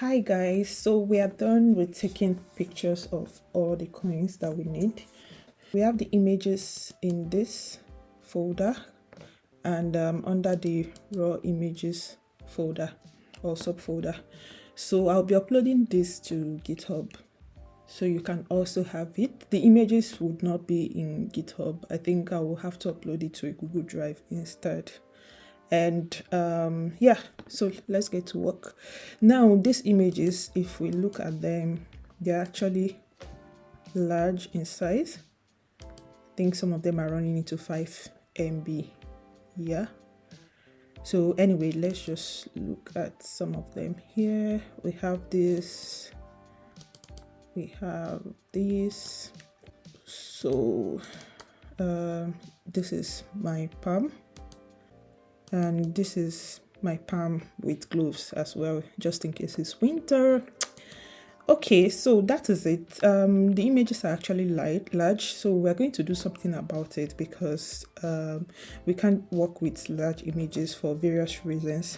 Hi guys, so we are done with taking pictures of all the coins that we need. We have the images in this folder and under the raw images folder or subfolder. So I'll be uploading this to GitHub, so you can also have it. The images would not be in GitHub. I think I will have to upload it to a Google Drive instead. And yeah, so let's get to work. Now these images, if we look at them, they're actually large in size. I think some of them are running into 5 MB. Yeah, so anyway, let's just look at some of them here. We have this, we have this. So this is my palm, and this is my palm with gloves as well, just in case it's winter. Okay, so that is it. The images are actually large, so we're going to do something about it because we can't work with large images for various reasons.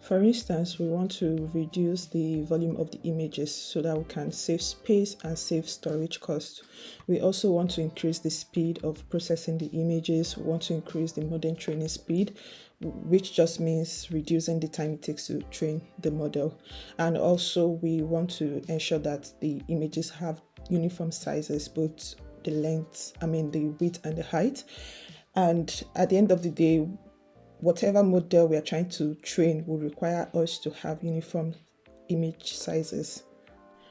For instance, we want to reduce the volume of the images so that we can save space and save storage costs. We also want to increase the speed of processing the images. We want to increase the model training speed, which just means reducing the time it takes to train the model. And also we want to ensure that the images have uniform sizes, both the width and the height. And at the end of the day, whatever model we are trying to train will require us to have uniform image sizes.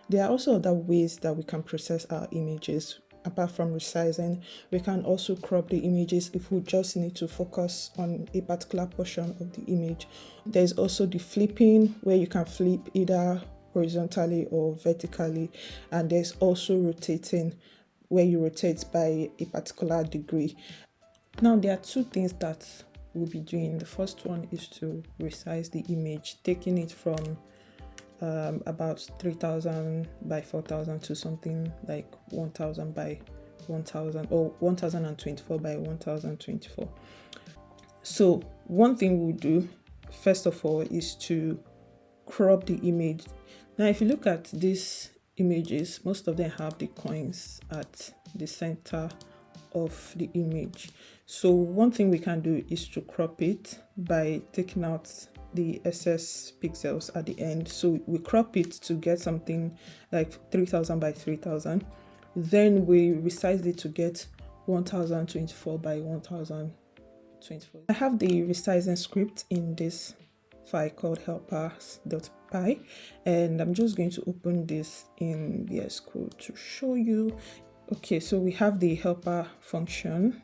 There are also other ways that we can process our images. Apart from resizing, we can also crop the images if we just need to focus on a particular portion of the image. There's also the flipping, where you can flip either horizontally or vertically, and there's also rotating, where you rotate by a particular degree. Now there are two things that we'll be doing. The first one is to resize the image, taking it from about 3000 by 4000 to something like 1000 by 1000 or 1024 by 1024. So one thing we'll do first of all is to crop the image. Now if you look at these images, most of them have the coins at the center of the image. So one thing we can do is to crop it by taking out the excess pixels at the end. So we crop it to get something like 3000 by 3000. Then we resize it to get 1024 by 1024. I have the resizing script in this file called helpers.py, and I'm just going to open this in VS Code to show you. Okay, so we have the helper function.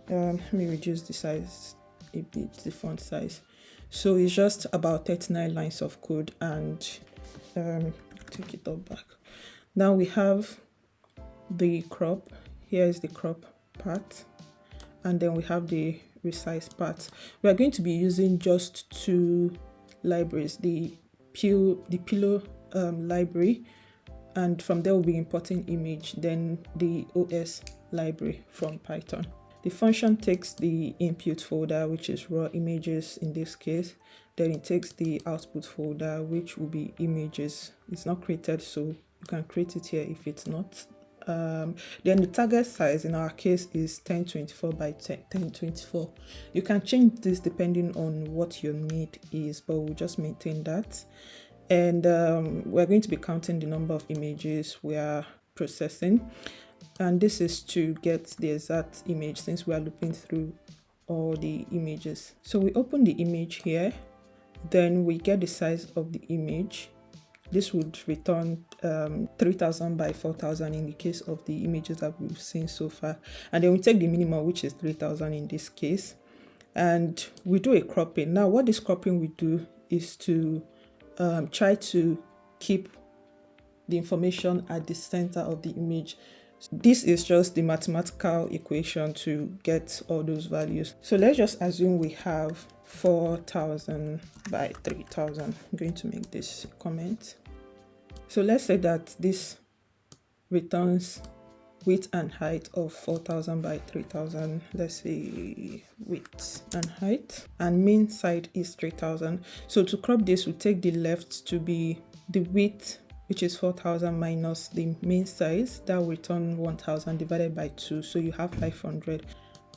Let me reduce the size a bit, the font size. So it's just about 39 lines of code, and take it all back. Now we have the crop. Here is the crop part, and then we have the resize part. We are going to be using just two libraries, the pillow library, and from there we'll be importing image, then the OS library from Python. The function takes the input folder, which is raw images in this case, then it takes the output folder, which will be images. It's not created, so you can create it here if it's not. Then the target size in our case is 1024 by 1024. You can change this depending on what your need is, but we'll just maintain that. And we're going to be counting the number of images we are processing, and this is to get the exact image since we are looping through all the images. So we open the image here, then we get the size of the image. This would return 3000 by 4000 in the case of the images that we've seen so far, and then we take the minimum, which is 3000 in this case, and we do a cropping. Now what this cropping we do is to try to keep the information at the center of the image. This is just the mathematical equation to get all those values. So let's just assume we have 4000 by 3000. I'm going to make this comment. So let's say that this returns width and height of 4000 by 3000. Let's say width and height, and main side is 3000. So to crop this, we take the left to be the width, which is 4000 minus the main size, that will return 1000 divided by 2, so you have 500.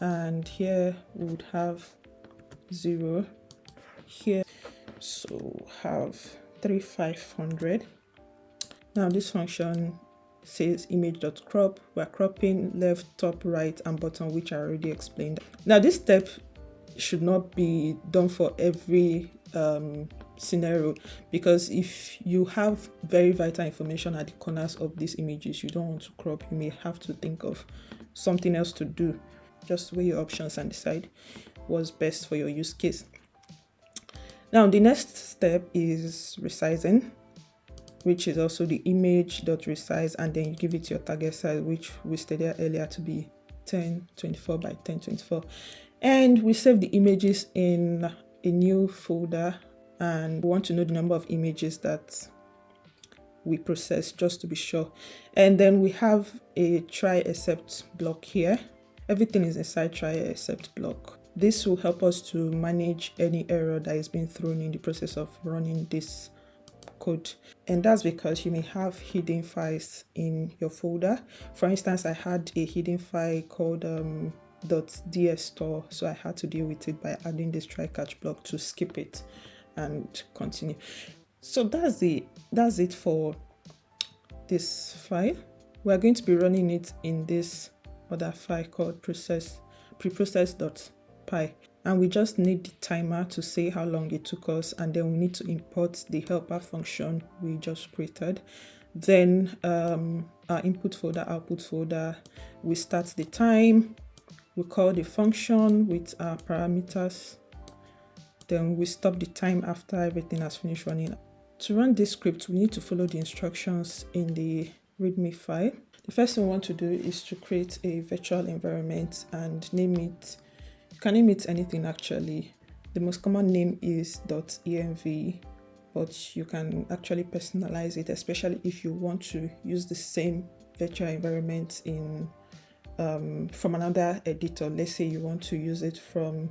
And here we would have 0 here, so have 3500. Now this function says image.crop. We're cropping left, top, right, and bottom, which I already explained. Now this step should not be done for every scenario, because if you have very vital information at the corners of these images you don't want to crop, you may have to think of something else to do. Just weigh your options and decide what's best for your use case. Now the next step is resizing, which is also the image.resize, and then you give it your target size, which we stated earlier to be 1024 by 1024. And we save the images in a new folder, and we want to know the number of images that we process just to be sure. And then we have a try except block here. Everything is inside try except block. This will help us to manage any error that is being thrown in the process of running this code. And that's because you may have hidden files in your folder. For instance, I had a hidden file called .dsstore, so I had to deal with it by adding this try catch block to skip it and continue. So that's it for this file. We're going to be running it in this other file called preprocess.py, and we just need the timer to say how long it took us, and then we need to import the helper function we just created. Then our input folder, output folder, we start the time, we call the function with our parameters, then we stop the time after everything has finished running. To run this script, we need to follow the instructions in the readme file. The first thing we want to do is to create a virtual environment and name it. You can name it anything actually. The most common name is .env, but you can actually personalize it, especially if you want to use the same virtual environment in from another editor. Let's say you want to use it from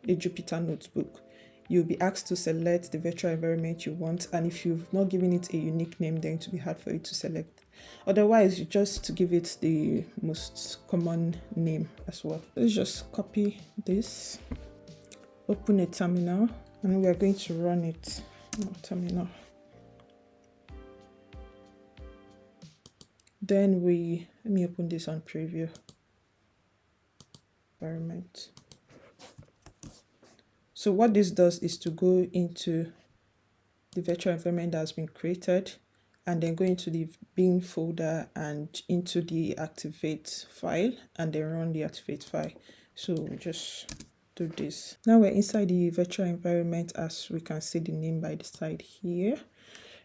a Jupyter notebook. You'll be asked to select the virtual environment you want, and if you've not given it a unique name, then it will be hard for you to select. Otherwise, you just give it the most common name as well. Let's just copy this, open a terminal, and we are going to run it. Terminal. Then let me open this on preview environment. So what this does is to go into the virtual environment that has been created, and then go into the bin folder and into the activate file, and then run the activate file. So just do this. Now we're inside the virtual environment, as we can see the name by the side here.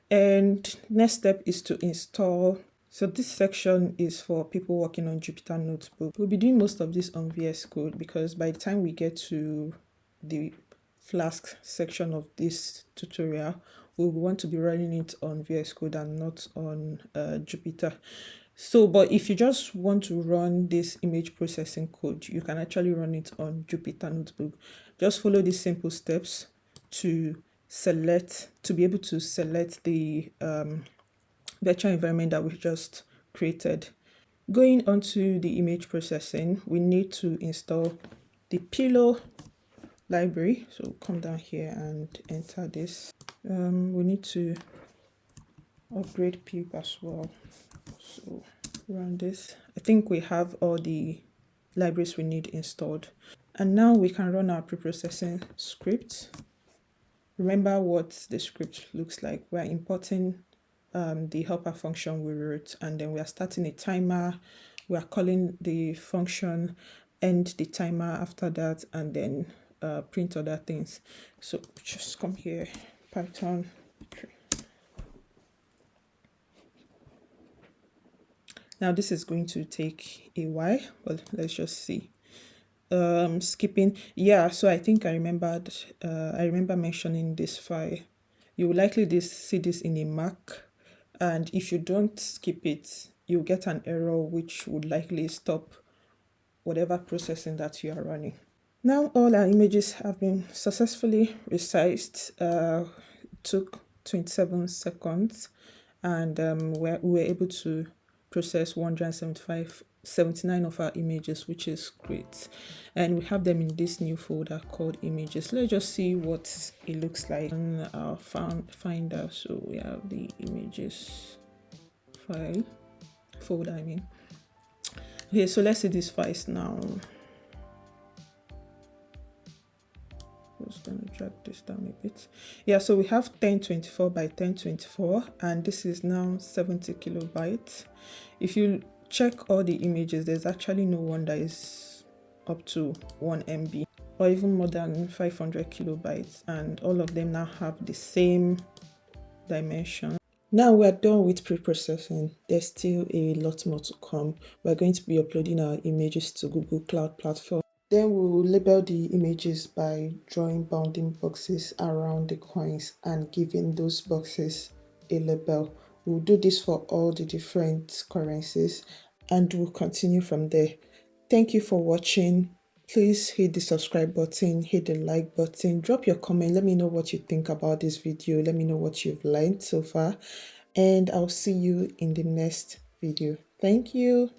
And next step is to install. So this section is for people working on Jupyter Notebook. We'll be doing most of this on VS Code, because by the time we get to the Flask section of this tutorial, we want to be running it on VS Code and not on Jupyter. So, but if you just want to run this image processing code, you can actually run it on Jupyter Notebook. Just follow these simple steps to be able to select the virtual environment that we just created. Going on to the image processing, we need to install the Pillow library. So come down here and enter this. We need to upgrade pip as well. So run this. I think we have all the libraries we need installed. And now we can run our preprocessing script. Remember what the script looks like. We're importing the helper function we wrote, and then we are starting a timer. We are calling the function, end the timer after that, and then print other things. So just come here, Python. Now this is going to take a while, but let's just see. Skipping, yeah, so I think I remember mentioning this file. You will likely see this in a Mac, and if you don't skip it, you'll get an error which would likely stop whatever processing that you are running. Now all our images have been successfully resized. Took 27 seconds, and we were able to process 79 of our images, which is great. And we have them in this new folder called images. Let's just see what it looks like in our finder. So we have the images file folder, I mean. Okay, so let's see these files now. Just gonna drag this down a bit. Yeah, so we have 1024 by 1024, and this is now 70 kilobytes. If you check all the images, there's actually no one that is up to 1 MB or even more than 500 kilobytes, and all of them now have the same dimension. Now we're done with pre-processing. There's still a lot more to come. We're going to be uploading our images to Google Cloud Platform. Then we will label the images by drawing bounding boxes around the coins and giving those boxes a label. We'll do this for all the different currencies, and we'll continue from there. Thank you for watching. Please hit the subscribe button, hit the like button, drop your comment, let me know what you think about this video, let me know what you've learned so far, and I'll see you in the next video. Thank you.